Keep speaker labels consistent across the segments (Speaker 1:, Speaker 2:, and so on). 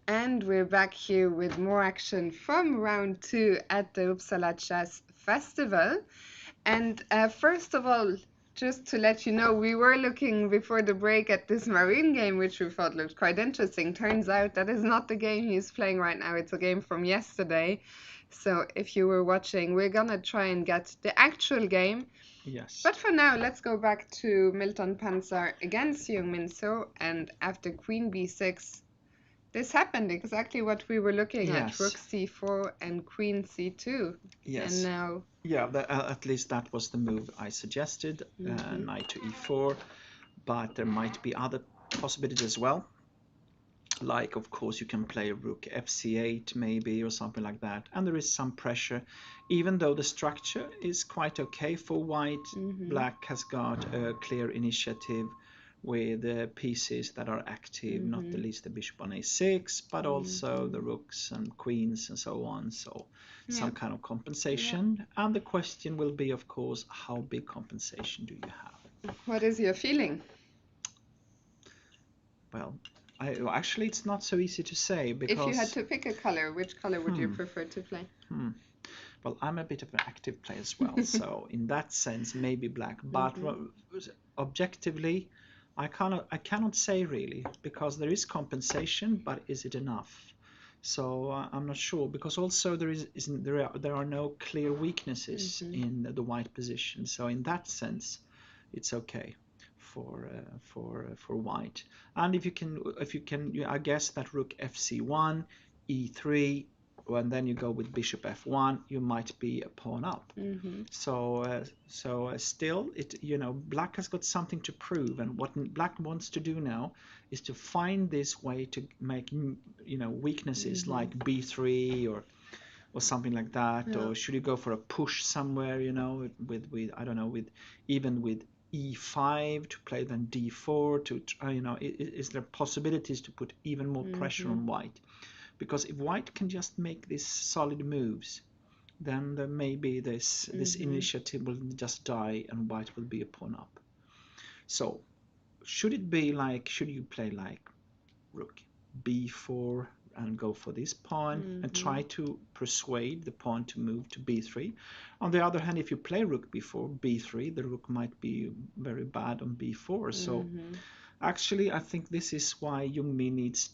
Speaker 1: And we're back here with more action from round 2 at the Uppsala Chess Festival. And first of all, just to let you know, we were looking before the break at this Marine game, which we thought looked quite interesting. Turns out that is not the game he's playing right now. It's a game from yesterday. So if you were watching, we're gonna try and get the actual game.
Speaker 2: Yes.
Speaker 1: But for now, let's go back to Milton Panzer against Young Min So. And after Queen B6, this happened exactly what we were looking at, Rook c4 and Queen c2.
Speaker 2: Yes.
Speaker 1: And now,
Speaker 2: Yeah, at least that was the move I suggested, knight to e4. But there might be other possibilities as well. Like, of course, you can play rook fc8 maybe or something like that. And there is some pressure, even though the structure is quite okay for white. Black has got a clear initiative with pieces that are active, not the least the bishop on a6, but also the rooks and queens and so on. So some kind of compensation. And the question will be, of course, how big compensation do you have?
Speaker 1: what is your feeling?
Speaker 2: Well, actually, it's not so easy to say because
Speaker 1: If you had to pick a color, which color would you prefer to play?
Speaker 2: Well, I'm a bit of an active player as well, so in that sense, maybe black. But objectively, I cannot say really because there is compensation, but is it enough? So I'm not sure because also there are no clear weaknesses in the white position. So in that sense, it's okay for white. And if you can, I guess that rook fc1, e3, and then you go with bishop f1, you might be a pawn up. So still, black has got something to prove, and what black wants to do now is to find this way to make weaknesses like b3 or something like that, or should you go for a push somewhere, with I don't know, with even with e5 to play then d4 to is there possibilities to put even more pressure on white? Because if white can just make these solid moves, then maybe this initiative will just die and white will be a pawn up. So should you play like rook b4 and go for this pawn and try to persuade the pawn to move to b3? On the other hand, if you play rook b4, b3, the rook might be very bad on b4. So actually, I think this is why Young Mi needs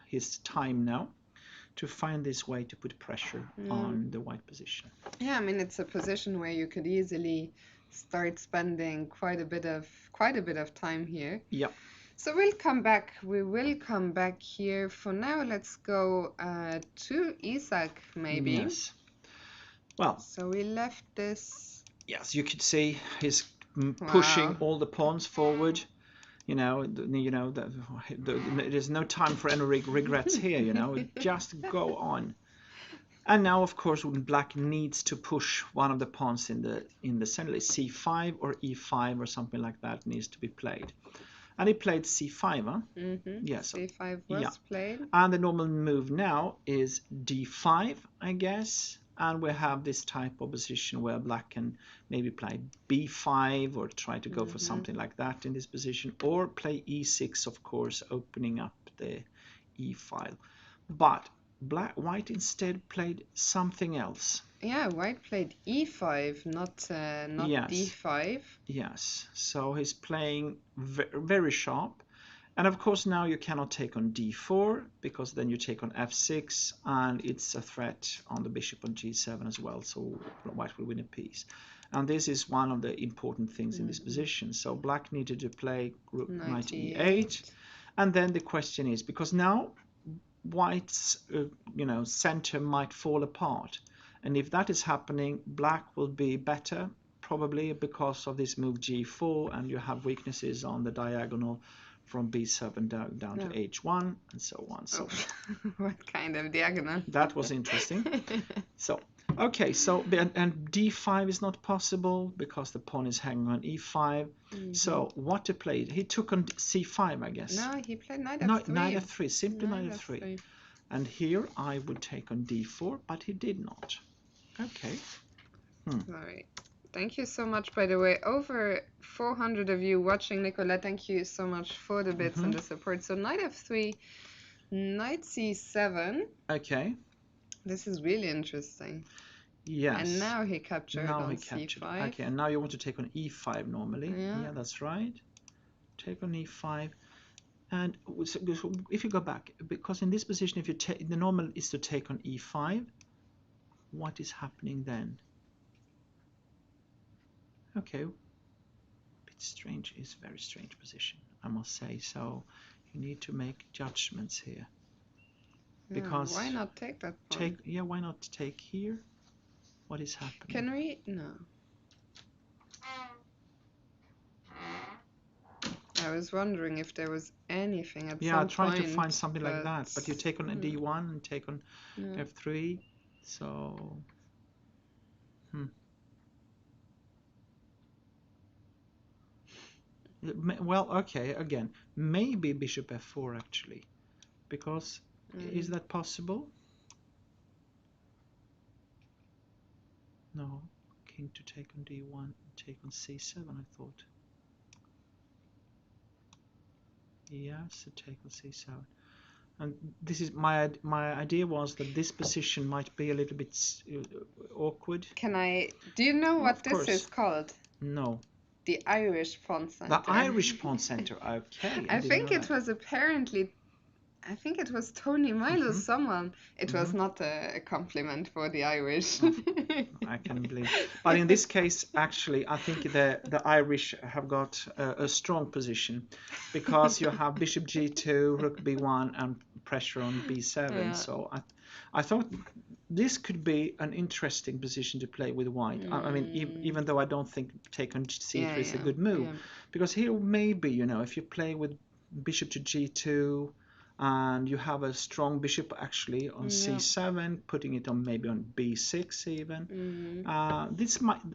Speaker 2: his time now to find this way to put pressure on the white position.
Speaker 1: Yeah, I mean, it's a position where you could easily start spending quite a bit of time here.
Speaker 2: Yeah.
Speaker 1: So we will come back here. For now, let's go to Isaac, maybe.
Speaker 2: Yes. Well,
Speaker 1: so we left this.
Speaker 2: Yes, you could see he's pushing all the pawns forward. There's no time for any regrets here. Just go on. And now, of course, when black needs to push one of the pawns in the center, c5 or e5 or something like that needs to be played. And he played c5, huh?
Speaker 1: Yes. c5 was played.
Speaker 2: And the normal move now is d5, I guess. And we have this type of position where black can maybe play b5 or try to go for something like that in this position, or play e6, of course, opening up the e file. But white instead played something else.
Speaker 1: Yeah, white played e5, not d5.
Speaker 2: Yes, so he's playing very sharp. And of course now you cannot take on d4 because then you take on f6 and it's a threat on the bishop on g7 as well, so white will win a piece. And this is one of the important things in this position. So black needed to play rook knight e8. And then the question is, because now white's center might fall apart, and if that is happening, black will be better probably because of this move g4, and you have weaknesses on the diagonal from b7 down to h1 and so on. So
Speaker 1: what kind of diagonal?
Speaker 2: That was interesting. So okay, so and d5 is not possible because the pawn is hanging on e5. So what to play? He took on c5, I guess.
Speaker 1: No, he played knight f3.
Speaker 2: Knight f3, simply knight f3. And here I would take on d4, but he did not. Okay.
Speaker 1: All right. Thank you so much, by the way. Over 400 of you watching, Nicola. Thank you so much for the bits and the support. So knight f3 knight c7.
Speaker 2: Okay.
Speaker 1: This is really interesting.
Speaker 2: Yes.
Speaker 1: And now he captured
Speaker 2: Now
Speaker 1: on
Speaker 2: he captured.
Speaker 1: c5.
Speaker 2: Okay, and now you want to take on e5 normally.
Speaker 1: Yeah.
Speaker 2: Yeah, that's right. Take on e5. And if you go back, because in this position, if you take the normal is to take on e5, what is happening then? Okay, bit strange. It's a very strange position, I must say. So you need to make judgments here. Because
Speaker 1: why not take that pawn?
Speaker 2: why not take here? What is happening?
Speaker 1: Can we? No. I was wondering if there was anything at some point.
Speaker 2: Yeah, try to find something like that. But you take on a d1 and take on f3. So, well, okay, again, maybe bishop f4 actually, because is that possible? No, king to take on d1, take on c7, I thought. Yes, to take on c7. And this is my idea was that this position might be a little bit awkward.
Speaker 1: Do you know what this
Speaker 2: course.
Speaker 1: is called?
Speaker 2: No.
Speaker 1: The Irish Pawn Center.
Speaker 2: The Irish Pawn Center. Okay.
Speaker 1: I think it was apparently. I think it was Tony Milo, someone. It was not a compliment for the Irish.
Speaker 2: I can believe. But in this case, actually, I think the Irish have got a strong position because you have bishop g2, rook b1, and pressure on b7. Yeah. So I thought this could be an interesting position to play with white. I mean, even though I don't think take on c3 is a good move, because here maybe, you know, if you play with bishop to g2, and you have a strong bishop actually on c7, putting it on maybe on b6 even.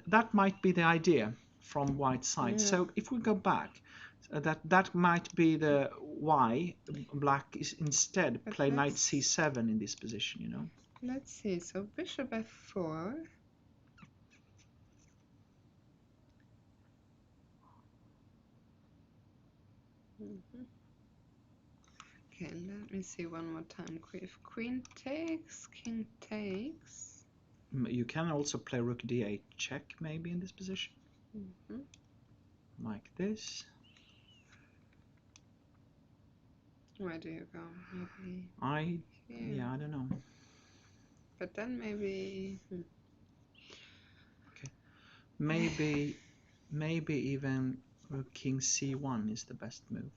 Speaker 2: That might be the idea from white side. So if we go back, that might be the why black is instead play knight c7 in this position, you know.
Speaker 1: Let's see. So bishop f4. Okay, let me see one more time. If queen takes, king takes.
Speaker 2: You can also play rook d8 check maybe in this position. Like this.
Speaker 1: Where do you go? Maybe
Speaker 2: I don't know.
Speaker 1: But then maybe
Speaker 2: Okay. Maybe even rook king c1 is the best move.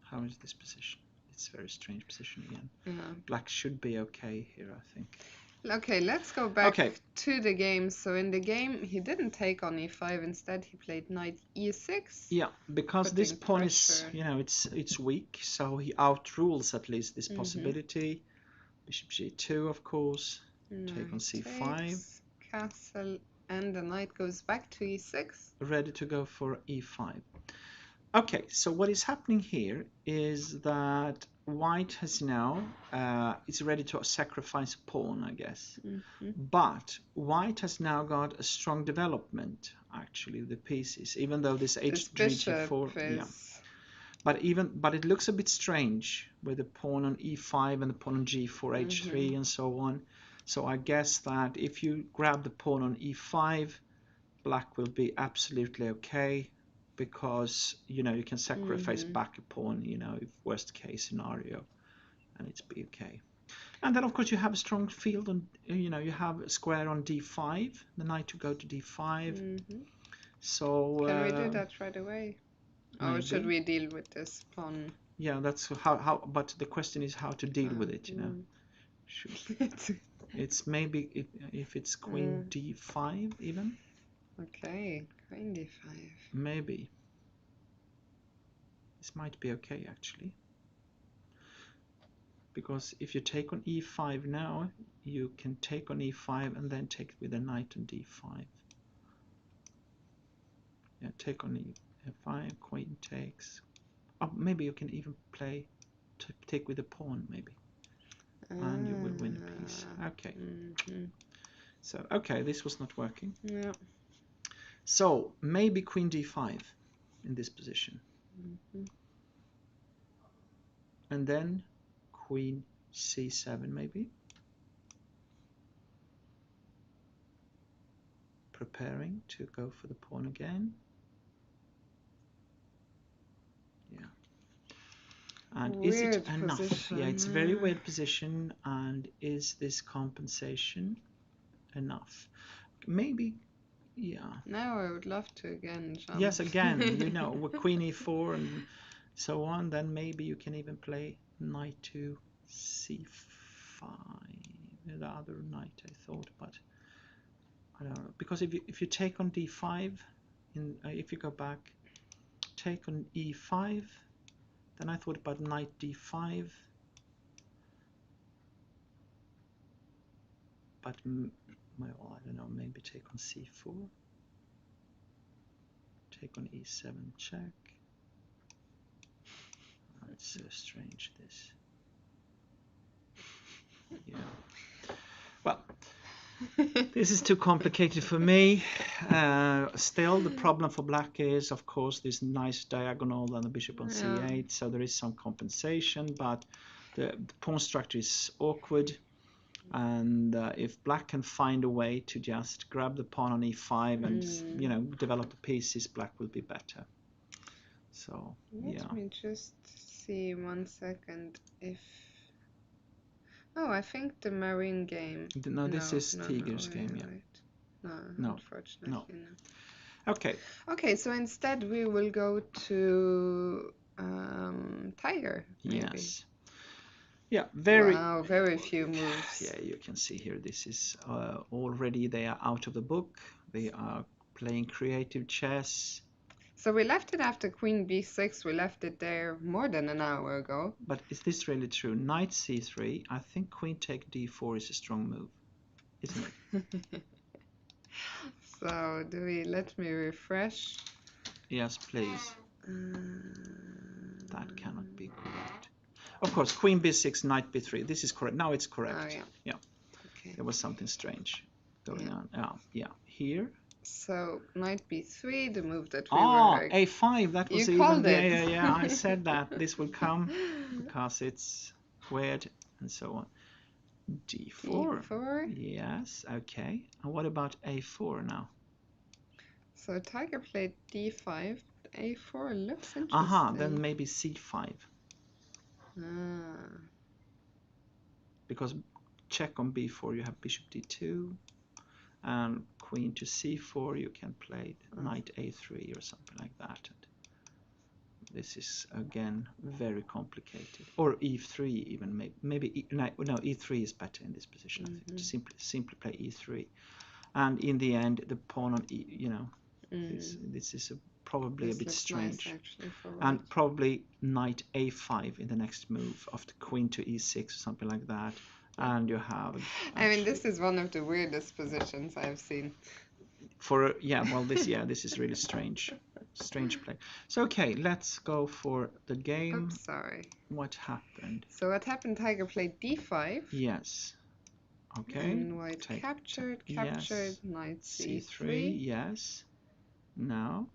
Speaker 2: How is this position? It's a very strange position again. Black should be okay here, I think.
Speaker 1: Okay, let's go back to the game. So in the game, he didn't take on e5. Instead, he played knight e6.
Speaker 2: Yeah, because this pawn is, you know, it's weak. So he outrules at least this possibility. Bishop g2, of course. Take on c5.
Speaker 1: Takes, castle, and the knight goes back to e6.
Speaker 2: Ready to go for e5. Okay, so what is happening here is that white has now, it's ready to sacrifice a pawn, I guess. But white has now got a strong development, actually, the pieces, even though this h3g4, but it looks a bit strange with the pawn on e5 and the pawn on g4, h3, and so on. So I guess that if you grab the pawn on e5, black will be absolutely okay, because, you know, you can sacrifice back a pawn, you know, if worst case scenario, and it's be okay. And then of course you have a strong field on, you know, you have a square on d5, the knight to go to d5. So
Speaker 1: can we do that right away, or should we deal with this pawn?
Speaker 2: Yeah, that's how but the question is how to deal with it, you know. It's maybe if it's queen d5 even.
Speaker 1: Okay, queen d5.
Speaker 2: Maybe. This might be okay, actually. Because if you take on e5 now, you can take on e5 and then take with a knight on d5. Yeah, take on e5, queen takes. Oh, maybe you can even play take with a pawn, maybe. And you will win a piece. Okay. So, okay, this was not working.
Speaker 1: Yeah.
Speaker 2: So, maybe queen d5. in this position.
Speaker 1: Mhm.
Speaker 2: And then queen c7 maybe. Preparing to go for the pawn again. Yeah. And is it
Speaker 1: Weird
Speaker 2: enough?
Speaker 1: position.
Speaker 2: Yeah, it's a very weird position. And is this compensation enough? Maybe, yeah.
Speaker 1: Now I would love to again jump.
Speaker 2: Yes, again, you know, with queen e4 and so on, then maybe you can even play knight to c5. The other knight, I thought, but I don't know. Because if you take on d5, if you go back, take on e5, then I thought about knight d5. But, well, I don't know, maybe take on c4. Take on e7 check. Oh, it's so strange, this. Yeah. Well, this is too complicated for me. Still, the problem for black is, of course, this nice diagonal and the bishop on c8, so there is some compensation, but the pawn structure is awkward. And if black can find a way to just grab the pawn on e5 and develop the pieces, black will be better. So
Speaker 1: Let me just see 1 second if. Oh, I think the marine game.
Speaker 2: No, this is Tiger's game, yeah.
Speaker 1: Right. No,
Speaker 2: No,
Speaker 1: unfortunately,
Speaker 2: no.
Speaker 1: no.
Speaker 2: Okay.
Speaker 1: Okay, so instead we will go to Tiger, maybe.
Speaker 2: Yes. Yeah, very.
Speaker 1: Wow, very few moves.
Speaker 2: Yeah, you can see here. This is already they are out of the book. They are playing creative chess.
Speaker 1: So we left it after Queen B6. We left it there more than an hour ago.
Speaker 2: But is this really true? Knight c3. I think Queen take d4 is a strong move, isn't it?
Speaker 1: So let me refresh.
Speaker 2: Yes, please. That cannot be correct. Of course, Queen b6, Knight b3. This is correct. Now it's correct.
Speaker 1: Oh, yeah.
Speaker 2: Yeah.
Speaker 1: Okay.
Speaker 2: There was something strange going on. Yeah. Here.
Speaker 1: So Knight b3, the move that we were.
Speaker 2: A5. That was
Speaker 1: You
Speaker 2: even.
Speaker 1: called it.
Speaker 2: Yeah. I said that this will come because it's weird and so on. D4.
Speaker 1: D4.
Speaker 2: Yes. Okay. And what about A4 now?
Speaker 1: So Tiger played d5. A4 looks interesting.
Speaker 2: Aha. Then maybe C5.
Speaker 1: Ah.
Speaker 2: Because check on B4, you have bishop D2, and queen to C4, you can play knight A3 or something like that. And this is again very complicated. Or E3 even, maybe no, E3 is better in this position. I think to simply play E3, and in the end, the pawn on E. This is probably a bit strange.
Speaker 1: Nice, actually, for
Speaker 2: and probably knight A5 in the next move after queen to E6 or something like that. And you have.
Speaker 1: I mean, this is one of the weirdest positions I've seen.
Speaker 2: This is really strange play. So okay, let's go for the game.
Speaker 1: Oops, sorry.
Speaker 2: What happened?
Speaker 1: So what happened? Tiger played d5.
Speaker 2: Yes. Okay.
Speaker 1: And white captured,
Speaker 2: yes.
Speaker 1: knight c3.
Speaker 2: Yes. Now.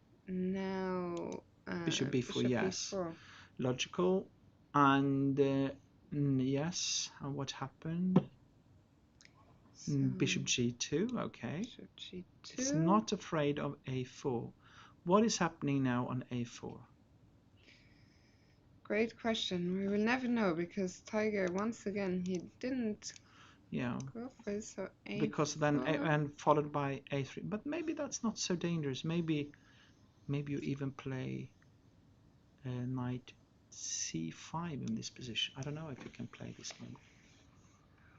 Speaker 2: Bishop b4. Yes.
Speaker 1: B4.
Speaker 2: Logical. And yes. And what happened? So, bishop g2. Okay.
Speaker 1: Bishop g2.
Speaker 2: It's not afraid of a4. What is happening now on a4?
Speaker 1: Great question. We will never know because Tiger, once again, he didn't go for it. So a4.
Speaker 2: Because then and followed by a3. But maybe that's not so dangerous. Maybe you even play knight c5 in this position. I don't know if you can play this move.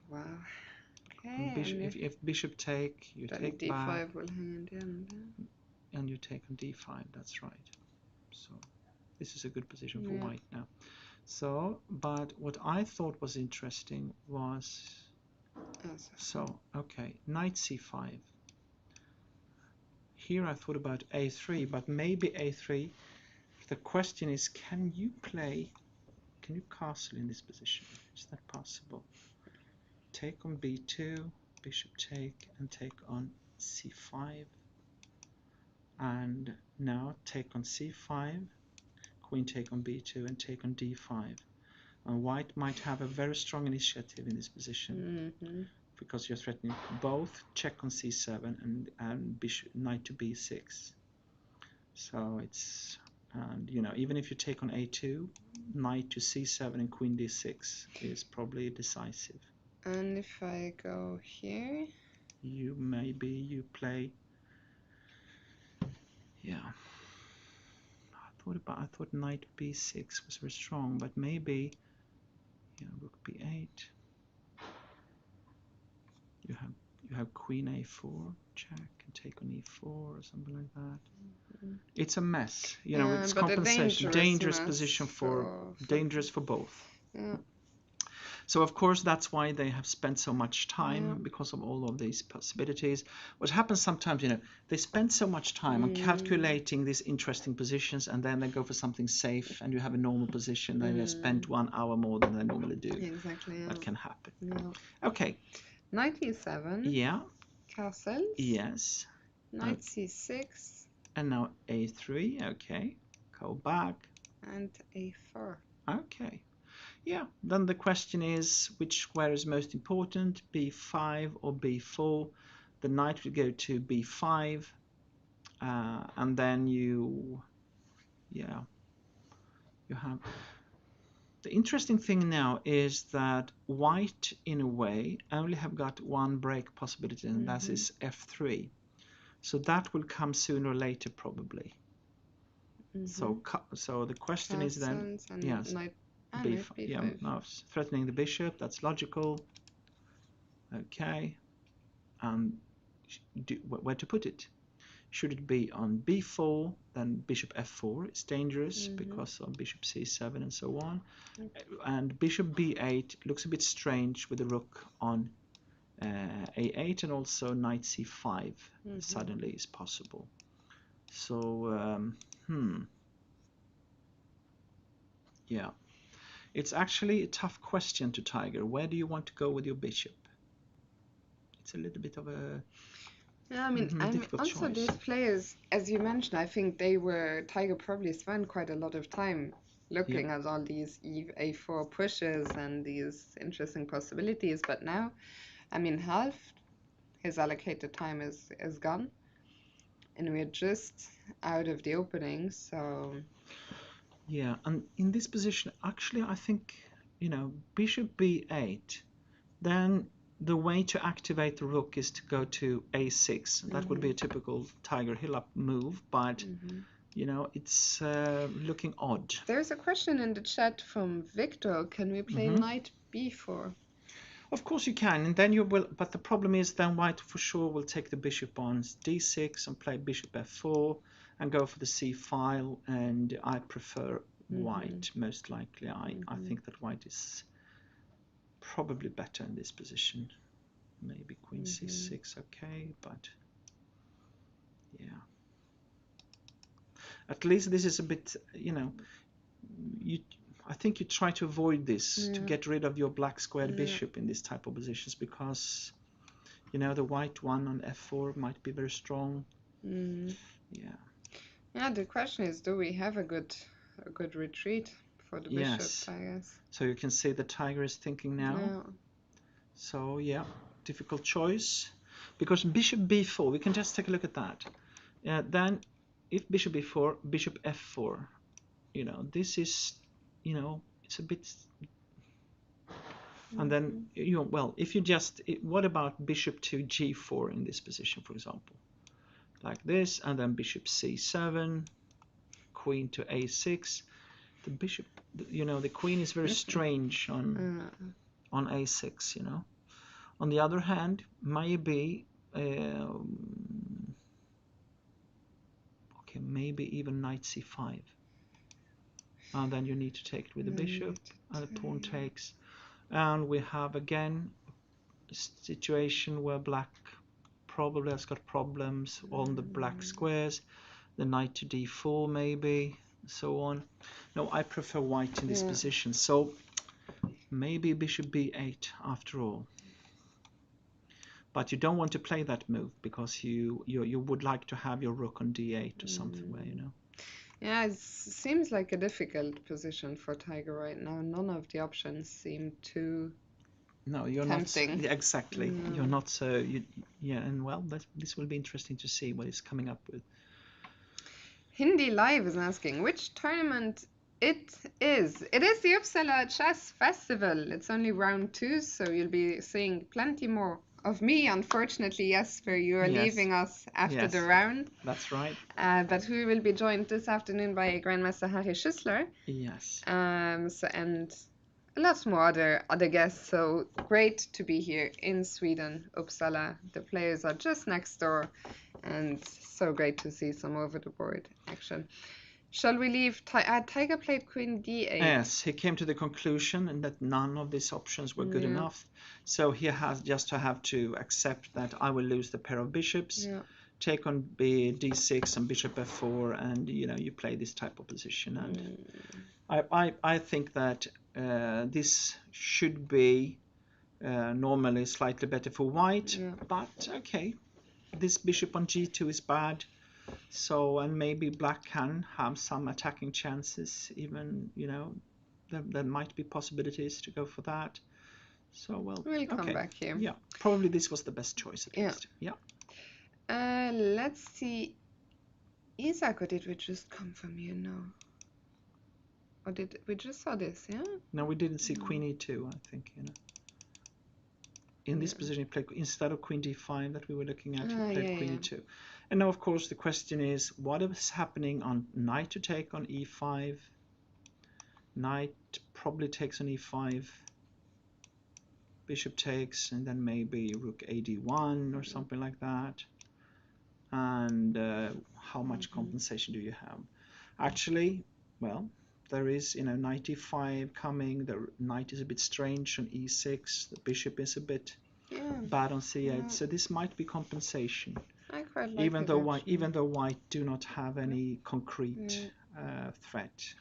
Speaker 1: Wow. Okay.
Speaker 2: If bishop take, you take
Speaker 1: d5
Speaker 2: back.
Speaker 1: will hang in the end.
Speaker 2: And you take on d5. That's right. So this is a good position for white now. So, but what I thought was interesting was okay, knight c5. Here I thought about a3, but maybe a3. The question is, can you castle in this position? Is that possible? Take on b2, bishop take, and take on c5. And now take on c5, queen take on b2, and take on d5. And white might have a very strong initiative in this position because you're threatening both check on c7 and bishop knight to b6. So it's, and you know, even if you take on a2, knight to c7 and queen d6 is probably decisive.
Speaker 1: And if I go here,
Speaker 2: You play, yeah. I thought knight b6 was very strong, but maybe, yeah, rook b8. You have queen a4 check and take on e4 or something like that. It's a mess, you know. It's
Speaker 1: but a
Speaker 2: compensation, dangerous
Speaker 1: mess,
Speaker 2: position for dangerous for both.
Speaker 1: Yeah.
Speaker 2: So of course that's why they have spent so much time, because of all of these possibilities. What happens sometimes, you know, they spend so much time on calculating these interesting positions, and then they go for something safe, and you have a normal position. Then they spend 1 hour more than they normally do.
Speaker 1: Exactly. Yeah.
Speaker 2: That can happen.
Speaker 1: Yeah.
Speaker 2: Okay.
Speaker 1: Knight e7.
Speaker 2: Yeah.
Speaker 1: Castles.
Speaker 2: Yes.
Speaker 1: Knight c6.
Speaker 2: And now a3. Okay. Go back.
Speaker 1: And a4.
Speaker 2: Okay. Yeah, then the question is which square is most important, b5 or b4? The knight will go to b5, and then you have. The interesting thing now is that white, in a way, only have got one break possibility, and that is f3. So that will come sooner or later, probably. So the question is then, yes.
Speaker 1: Knight
Speaker 2: b5. Yeah, now threatening the bishop, that's logical. Okay, and where to put it? Should it be on b4, then bishop f4? It's dangerous because of bishop c7 and so on. And bishop b8 looks a bit strange with the rook on a8, and also knight c5 suddenly is possible. So, yeah. It's actually a tough question to Tiger. Where do you want to go with your bishop? It's a little bit of a difficult
Speaker 1: also
Speaker 2: choice.
Speaker 1: these players, as you mentioned, I think Tiger probably spent quite a lot of time looking at all these a4 pushes and these interesting possibilities. But now, half his allocated time is gone, and we're just out of the opening. So
Speaker 2: yeah, and in this position, actually, I think, you know, bishop b8, then the way to activate the rook is to go to a6. That would be a typical Tiger hill-up move, but you know, it's looking odd.
Speaker 1: There's a question in the chat from Victor. Can we play knight b4?
Speaker 2: Of course you can, and then you will, but the problem is then white for sure will take the bishop on d6 and play bishop f4 and go for the c file, and I prefer white most likely. I think that white is probably better in this position. Maybe queen c6, okay, but yeah. At least this is a bit, you know, I think you try to avoid this to get rid of your black squared bishop in this type of positions, because, you know, the white one on f4 might be very strong.
Speaker 1: Yeah, the question is, do we have a good retreat for the bishop, I guess?
Speaker 2: So you can see the Tiger is thinking now. So yeah, difficult choice, because bishop b4, we can just take a look at that. Then if bishop b4, bishop f4, you know, this is, you know, it's a bit, and then, you know, well, if you just, what about bishop to g4 in this position, for example, like this, and then bishop c7, queen to a6. The bishop, you know, the queen is very strange on a6, you know. On the other hand, maybe okay, maybe even knight c5, and then you need to take it with the bishop, and the pawn takes, and we have again a situation where black probably has got problems on the black squares, the knight to d4 maybe, so on. No, I prefer white in this position, so maybe bishop b8 after all. but you don't want to play that move because you would like to have your rook on d8 or something where, you know.
Speaker 1: Yeah, it seems like a difficult position for Tiger right now. None of the options seem too
Speaker 2: No, you're
Speaker 1: tempting.
Speaker 2: not exactly.
Speaker 1: No.
Speaker 2: You're not so yeah, and well, this will be interesting to see what he's coming up with.
Speaker 1: Hindi Live is asking which tournament it is. It is the Uppsala Chess Festival. It's only round 2, so you'll be seeing plenty more of me. Unfortunately, Jesper, you are
Speaker 2: Yes.
Speaker 1: leaving us after
Speaker 2: Yes.
Speaker 1: the round.
Speaker 2: That's right.
Speaker 1: But we will be joined this afternoon by Grandmaster Harry Schüssler.
Speaker 2: Yes.
Speaker 1: And a lot more other guests. So great to be here in Sweden, Uppsala. The players are just next door, and so great to see some over the board action. Shall we leave? Tiger played Queen D8.
Speaker 2: Yes, he came to the conclusion that none of these options were good enough. So he has just to have to accept that I will lose the pair of bishops, take on d6 and bishop f4, and you know, you play this type of position. And I think that this should be normally slightly better for white, but okay, this bishop on g2 is bad. So, and maybe black can have some attacking chances, even, you know, there might be possibilities to go for that. So, well,
Speaker 1: we'll come back here.
Speaker 2: Yeah, probably this was the best choice at least. Yeah.
Speaker 1: Let's see. Isaac, or did we just come from here now? Or did we just saw this, yeah?
Speaker 2: No, we didn't see Queen e2, I think, you know. In this position, he played, instead of Queen d5 that we were looking at, he played Queen e2. And now, of course, the question is, what is happening on knight to take on e5? Knight probably takes on e5. Bishop takes, and then maybe rook ad1 or something like that. And how much compensation do you have? Actually, well, there is, you know, knight e5 coming. The knight is a bit strange on e6. The bishop is a bit bad on c8. So this might be compensation.
Speaker 1: I quite like
Speaker 2: even though white do not have any concrete threat.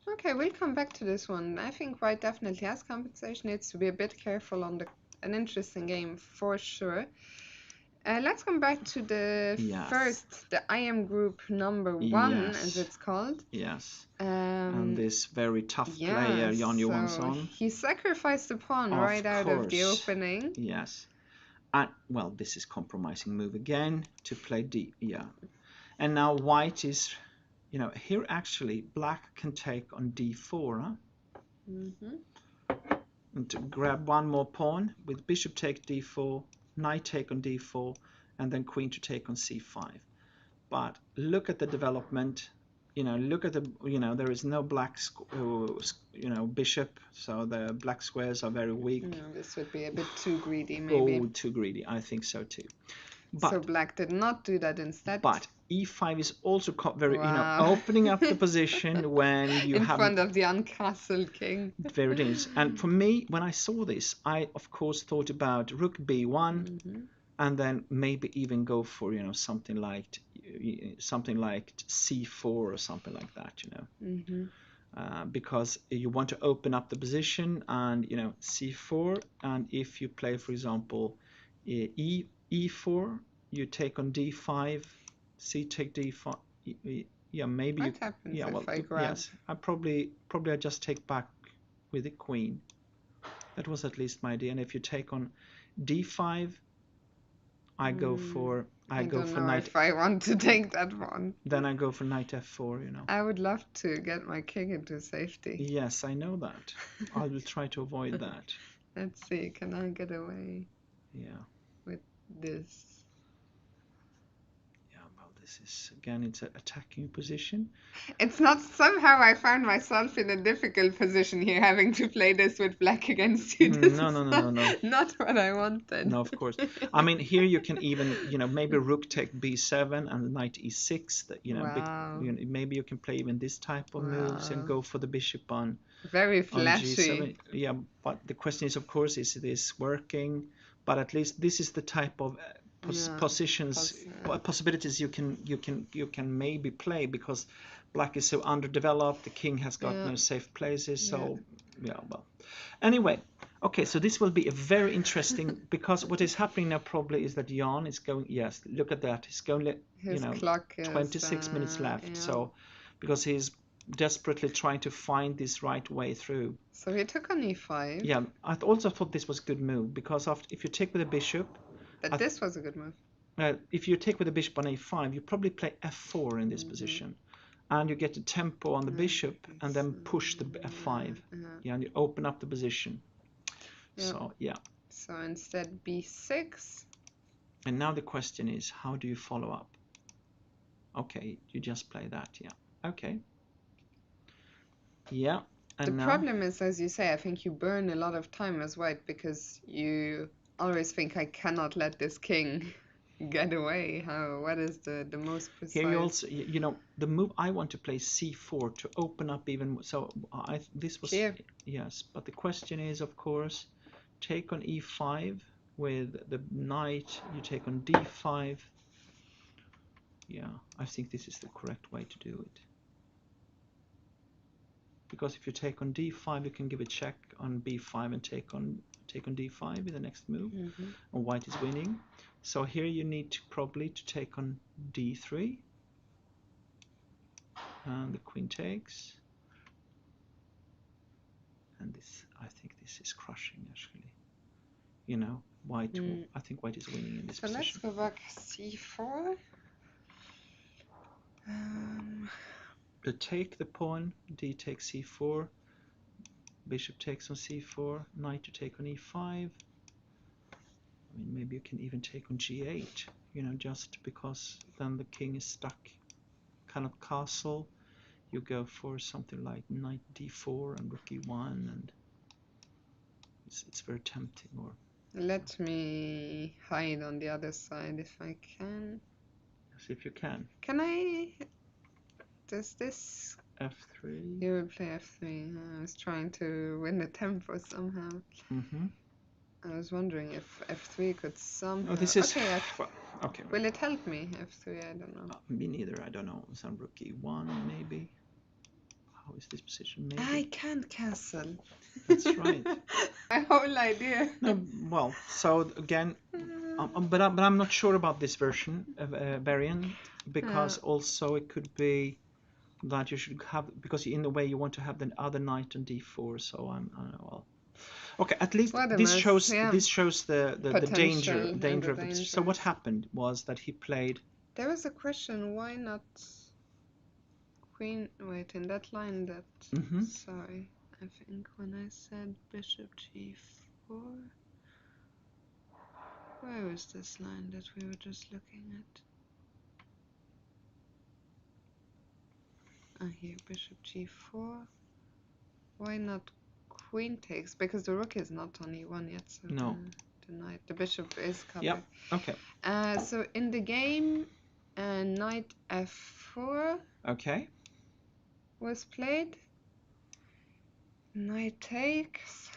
Speaker 1: Okay, we'll come back to this one. I think white definitely has compensation. Needs to be a bit careful on an interesting game for sure. Let's come back to the first, the IM group number 1, as it's called.
Speaker 2: Yes. And this very tough player, Jan Johansson.
Speaker 1: He sacrificed a pawn right out of the opening.
Speaker 2: Yes. And, well, this is compromising move again to play d. Yeah. And now white is, you know, here actually black can take on d4. Huh? And to grab one more pawn with bishop take d4, knight take on d4, and then queen to take on c5. But look at the development. You know, look at the, you know, there is no black, you know, bishop, so the black squares are very weak.
Speaker 1: No, this would be a bit too greedy, maybe.
Speaker 2: Oh, too greedy. I think so too. But,
Speaker 1: so black did not do that instead.
Speaker 2: But e5 is also very, you know, opening up the position when you have...
Speaker 1: In front of the uncastled king.
Speaker 2: There it is. And for me, when I saw this, I, of course, thought about rook b1, and then maybe even go for, you know, something like c4 or something like that, you know. Because you want to open up the position, and, you know, c4, and if you play, for example, e4, you take on d5, c take d5. Yeah, maybe.
Speaker 1: What happens if I grab?
Speaker 2: Yes, I probably I just take back with the queen. That was at least my idea. And if you take on d5, I go for
Speaker 1: knight. If
Speaker 2: If
Speaker 1: I want to take that one,
Speaker 2: then I go for knight f4. You know.
Speaker 1: I would love to get my king into safety.
Speaker 2: Yes, I know that. I will try to avoid that.
Speaker 1: Let's see. Can I get away?
Speaker 2: Yeah.
Speaker 1: With this.
Speaker 2: This is, again, it's an attacking position.
Speaker 1: It's not, somehow I found myself in a difficult position here, having to play this with black against you.
Speaker 2: No.
Speaker 1: Not what I wanted.
Speaker 2: No, of course. I mean, here you can even, you know, maybe rook take b7 and knight e6. That, you know, maybe you can play even this type of moves and go for the bishop on.
Speaker 1: Very flashy.
Speaker 2: G7. Yeah, but the question is, of course, is this working? But at least this is the type of possibilities you can maybe play, because black is so underdeveloped. The king has got no safe places. So well, anyway, Okay, so this will be a very interesting because what is happening now probably is that Jan is going. Yes, look at that. He's going.
Speaker 1: His clock is
Speaker 2: 26 minutes left.
Speaker 1: yeah.
Speaker 2: So because he's desperately trying to find this right way through.
Speaker 1: So he took on e5.
Speaker 2: Yeah, I also thought this was a good move because if you take with a bishop,
Speaker 1: But this was a good move.
Speaker 2: if you take with a bishop on a5, you probably play f4 in this position, and you get a tempo on the bishop, and then push the f5. Yeah, and you open up the position.
Speaker 1: Yeah.
Speaker 2: So yeah.
Speaker 1: So instead b6.
Speaker 2: And now the question is, how do you follow up? Okay, you just play that. Yeah. Okay. Yeah. And
Speaker 1: the
Speaker 2: now,
Speaker 1: problem is, as you say, I think you burn a lot of time as white because you always think, I cannot let this king get away. What is the most precise?
Speaker 2: here you also, the move I want to play c4 to open up even. So this was
Speaker 1: Here.
Speaker 2: Yes, but the question is, of course, take on e5 with the knight. You take on d5. Yeah, I think this is the correct way to do it. Because if you take on d5, you can give a check on b5 and take on d5 in the next move, and white is winning. So here you need to probably take on d3, and the queen takes, and this, I think this is crushing actually. White. I think white is winning in this position.
Speaker 1: So let's go back c4.
Speaker 2: To take the pawn, d takes c4, bishop takes on c4, knight to take on e5. I mean, maybe you can even take on g8, just because then the king is stuck. Kind of castle. You go for something like knight d4 and rook e1, and it's very tempting. Or
Speaker 1: let me hide on the other side if I can.
Speaker 2: Yes, if you can.
Speaker 1: Can I? Does this?
Speaker 2: f3.
Speaker 1: You will play f3. I was trying to win the tempo somehow. I was wondering if f3 could somehow.
Speaker 2: Oh, this is.
Speaker 1: Okay.
Speaker 2: Okay.
Speaker 1: Will it help me? f3. I don't know.
Speaker 2: Me neither. I don't know. Some rook e1 maybe. How is this position? Maybe.
Speaker 1: I can't castle.
Speaker 2: That's right.
Speaker 1: My whole idea.
Speaker 2: No, well, so again, but I'm not sure about this version of variant, because also it could be that you should have, because in a way you want to have the other knight on d4. So well. Okay, at least this shows the danger of the position. So what happened was that he played.
Speaker 1: There was a question, why not queen? Wait, in that line that. Sorry, I think when I said bishop g4. Where was this line that we were just looking at? Here, bishop g4. Why not queen takes? Because the rook is not on e1 yet, so
Speaker 2: no.
Speaker 1: The bishop is covered.
Speaker 2: Yeah. Okay.
Speaker 1: So in the game, knight f4.
Speaker 2: Okay.
Speaker 1: Was played. Knight takes.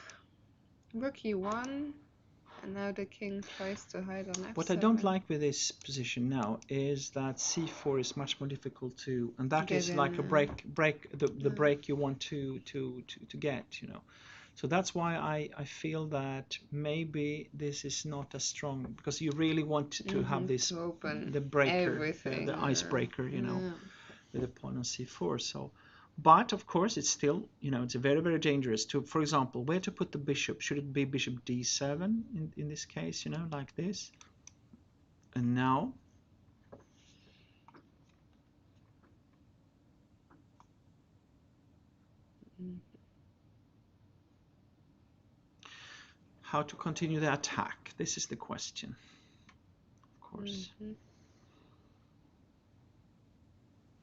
Speaker 1: Rook e1. And now the king tries to hide on f7.
Speaker 2: What I don't like with this position now is that c4 is much more difficult to, and that is like a the break you want to get, So that's why I feel that maybe this is not as strong, because you really want to have this
Speaker 1: to open
Speaker 2: the breaker,
Speaker 1: everything,
Speaker 2: the icebreaker, with the pawn on c4. So. But of course, it's still, it's very, very dangerous to, for example, where to put the bishop. Should it be bishop d7 in this case, like this? And now, how to continue the attack? This is the question, of course.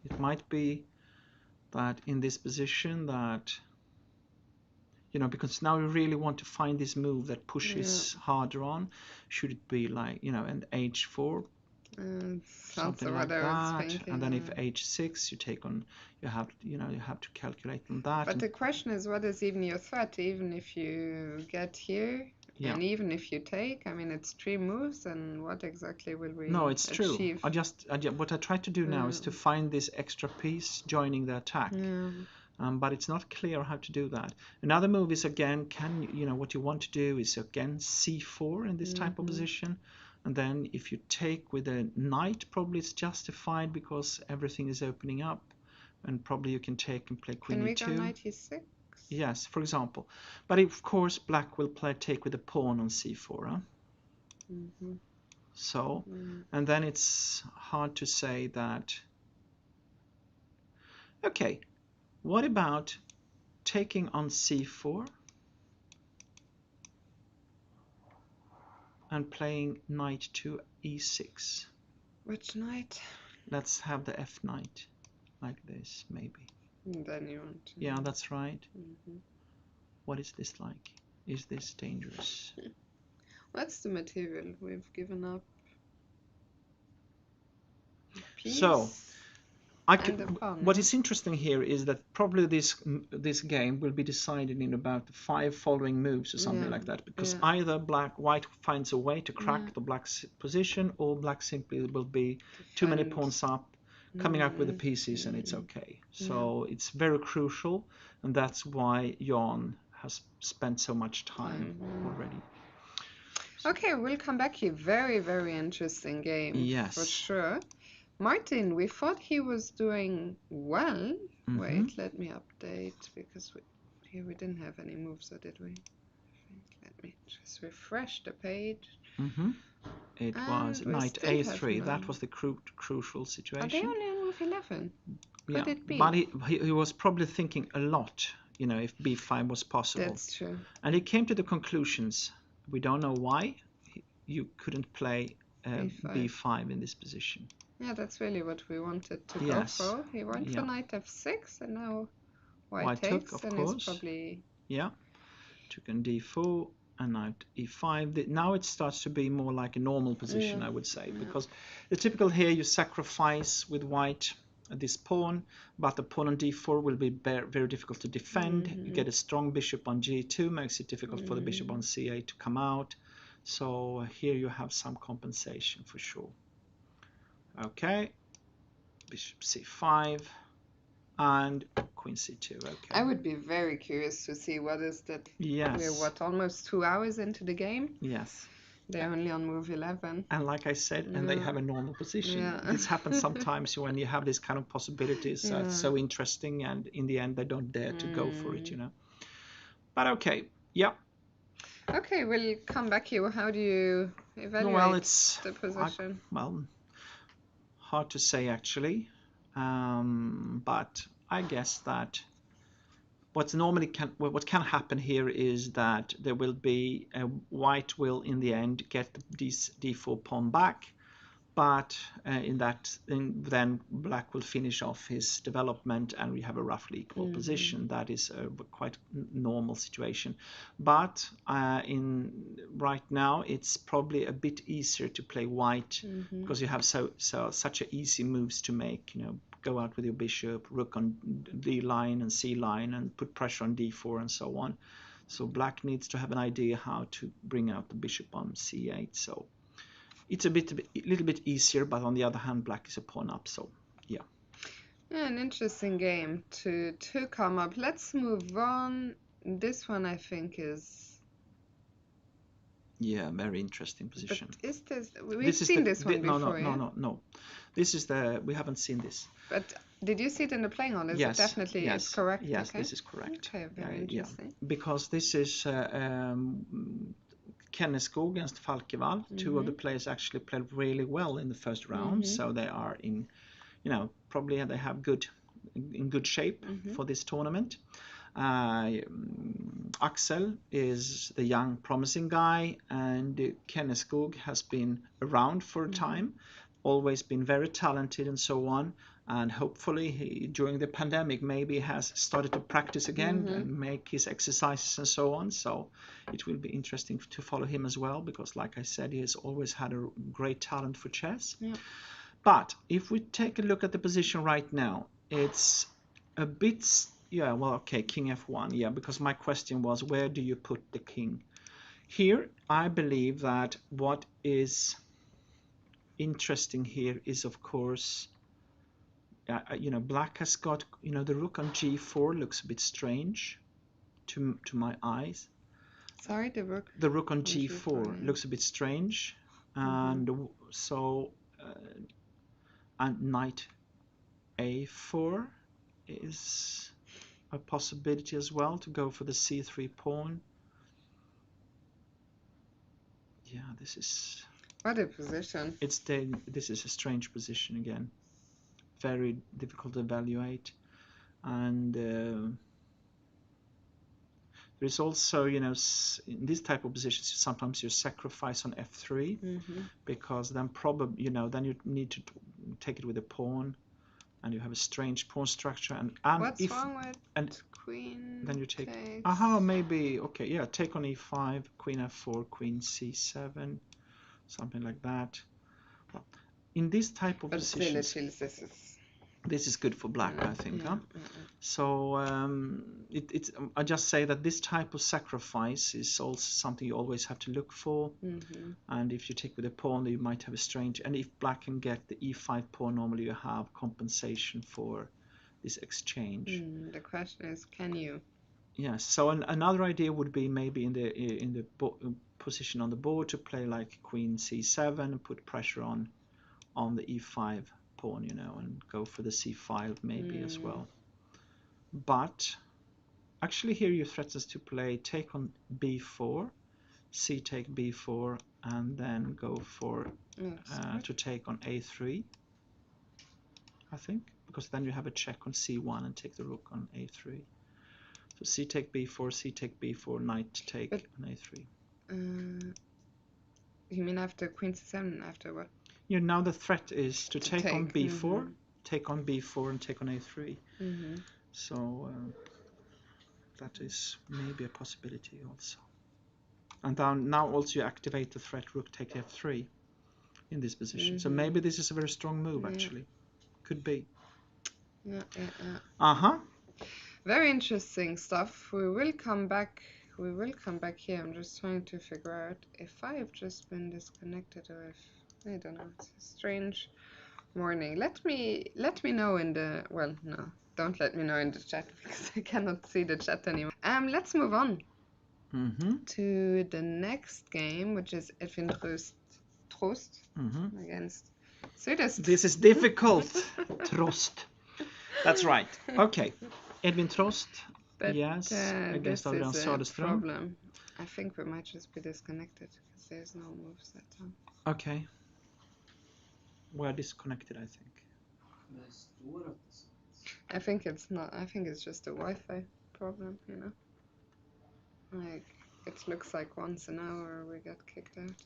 Speaker 2: It might be that in this position that, because now we really want to find this move that pushes harder on. Should it be like, an h4, something like that, and then if h6, you take on, you have to calculate on that.
Speaker 1: But the question is, what is even your threat? Even if you get here, and even if you take, I mean, it's 3 moves, and what exactly will we achieve?
Speaker 2: No, it's true. What I try to do now is to find this extra piece joining the attack. but it's not clear how to do that. Another move is again, what you want to do is again c4 in this type of position, and then if you take with a knight, probably it's justified because everything is opening up, and probably you can take and play queen
Speaker 1: Can we go
Speaker 2: e2.
Speaker 1: knight e6?
Speaker 2: Yes, for example. But of course, black will take with a pawn on c4. Huh? So, and then it's hard to say that. Okay, what about taking on c4 and playing knight to e6?
Speaker 1: Which knight?
Speaker 2: Let's have the f knight like this, maybe.
Speaker 1: Then you want to.
Speaker 2: Yeah, that's right. What is this like? Is this dangerous?
Speaker 1: What's the material? We've given up. Piece.
Speaker 2: So,
Speaker 1: And
Speaker 2: what is interesting here is that probably this game will be decided in about 5 following moves or something like that, because either white finds a way to crack the black's position, or black simply will be too many pawns up, coming up with the pieces, and it's okay. So it's very crucial, and that's why Jan has spent so much time already.
Speaker 1: Okay, we'll come back here. Very, very interesting game.
Speaker 2: Yes.
Speaker 1: For sure. Martin, we thought he was doing well. Wait, let me update, because here we didn't have any moves, or did we? Let me just refresh the page.
Speaker 2: It was knight a3. That was the crucial situation.
Speaker 1: Are they only on move 11? Could it be?
Speaker 2: But he was probably thinking a lot, if b5 was possible.
Speaker 1: That's true.
Speaker 2: And he came to the conclusions. We don't know why you couldn't play b5 in this position.
Speaker 1: Yeah, that's really what we wanted to go for. He went for knight f6, and now white takes,
Speaker 2: took, of
Speaker 1: and
Speaker 2: course.
Speaker 1: it's probably...
Speaker 2: Yeah, took on d4 and knight e5. Now it starts to be more like a normal position, I would say, because the typical here, you sacrifice with white this pawn, but the pawn on d4 will be very difficult to defend. You get a strong bishop on g2, makes it difficult for the bishop on c8 to come out. So here you have some compensation for sure. Okay, bishop c5 and queen c2. Okay.
Speaker 1: I would be very curious to see what is that.
Speaker 2: Yes.
Speaker 1: We're almost 2 hours into the game?
Speaker 2: Yes.
Speaker 1: They're only on move 11.
Speaker 2: And like I said, and they have a normal position.
Speaker 1: Yeah.
Speaker 2: This happens sometimes when you have this kind of possibilities. It's so interesting, and in the end they don't dare to go for it, But okay, yeah.
Speaker 1: Okay, we'll come back here. How do you evaluate the position?
Speaker 2: Hard to say actually, but I guess that what can happen here is that there will be white will in the end get the d4 pawn back, but then black will finish off his development, and we have a roughly equal position. That is a quite normal situation, but right now it's probably a bit easier to play white, because you have such a easy moves to make. Go out with your bishop, rook on d line and c line, and put pressure on d4 and so on. So black needs to have an idea how to bring out the bishop on c8. So it's a little bit easier, but on the other hand, black is a pawn up, so yeah.
Speaker 1: An interesting game to come up. Let's move on. This one I think is...
Speaker 2: Yeah, very interesting position.
Speaker 1: But is we've seen this one before,
Speaker 2: No. We haven't seen this.
Speaker 1: But did you see it in the playing hall?
Speaker 2: Yes,
Speaker 1: it definitely is correct?
Speaker 2: Yes,
Speaker 1: okay.
Speaker 2: This is correct.
Speaker 1: Okay, very interesting.
Speaker 2: Because this is Kenneskog against Falkevall. Two of the players actually played really well in the first round, so they are in, probably they have in good shape for this tournament. Axel is the young promising guy, and Kenneskog has been around for a time, always been very talented and so on, and hopefully he, during the pandemic, maybe has started to practice again and make his exercises and so on. So it will be interesting to follow him as well, because like I said, he has always had a great talent for chess. But if we take a look at the position right now, it's a bit, king f1, because my question was, where do you put the king? Here I believe that what is interesting here is, of course, you know, black has got, you know, the rook on g4 looks a bit strange to my eyes.
Speaker 1: Sorry,
Speaker 2: The rook on
Speaker 1: on G4,
Speaker 2: g4
Speaker 1: yeah.
Speaker 2: looks a bit strange, and so and knight a4 is a possibility as well, to go for the c3 pawn. Yeah, this is
Speaker 1: What a position.
Speaker 2: this is a strange position again, very difficult to evaluate. And there's also, you know, in this type of positions sometimes you sacrifice on f3, because then probably, you know, then you need to take it with a pawn, and you have a strange pawn structure. And
Speaker 1: What's
Speaker 2: if
Speaker 1: wrong with
Speaker 2: and
Speaker 1: queen
Speaker 2: then you take,
Speaker 1: takes?
Speaker 2: aha, maybe, okay, yeah, take on e5, queen f4, queen c7, something like that. Well, in this type of
Speaker 1: But still, it
Speaker 2: positions,
Speaker 1: feels
Speaker 2: this is good for black, I think, huh?
Speaker 1: yeah.
Speaker 2: So I just say that this type of sacrifice is also something you always have to look for. And if you take with a pawn, you might have a strange. And if black can get the e5 pawn, normally you have compensation for this exchange.
Speaker 1: The question is, can you?
Speaker 2: Yes. So another idea would be maybe in the position on the board to play like queen c7 and put pressure on the e5 pawn, you know, and go for the c5 maybe as well. But actually here you threatens to play take on b4, c take b4, and then go for to take on a3, I think, because then you have a check on c1 and take the rook on a3. So c take b4, c take b4, knight take on a3.
Speaker 1: You mean after queen c7, after what?
Speaker 2: Yeah, now the threat is to take on b4, take on b4, and take on a3. So that is maybe a possibility also. And now also you activate the threat rook take f3 in this position. So maybe this is a very strong move, actually. Could be.
Speaker 1: Yeah. Very interesting stuff. We will come back here. I'm just trying to figure out if I have just been disconnected, or if I don't know. It's a strange morning. Let me know in the, well, no, don't let me know in the chat, because I cannot see the chat anymore. Let's move on to the next game, which is Edwin Trost against Sydest.
Speaker 2: This is difficult. Trost. That's right. Okay. Edwin Trost.
Speaker 1: But
Speaker 2: yes, against Adrian
Speaker 1: this is a
Speaker 2: Söderström.
Speaker 1: problem. I think we might just be disconnected, because there's no moves that time.
Speaker 2: Okay. We're disconnected, I think.
Speaker 1: I think it's not. I think it's just a Wi-Fi problem, you know. Like, it looks like once an hour we get kicked out.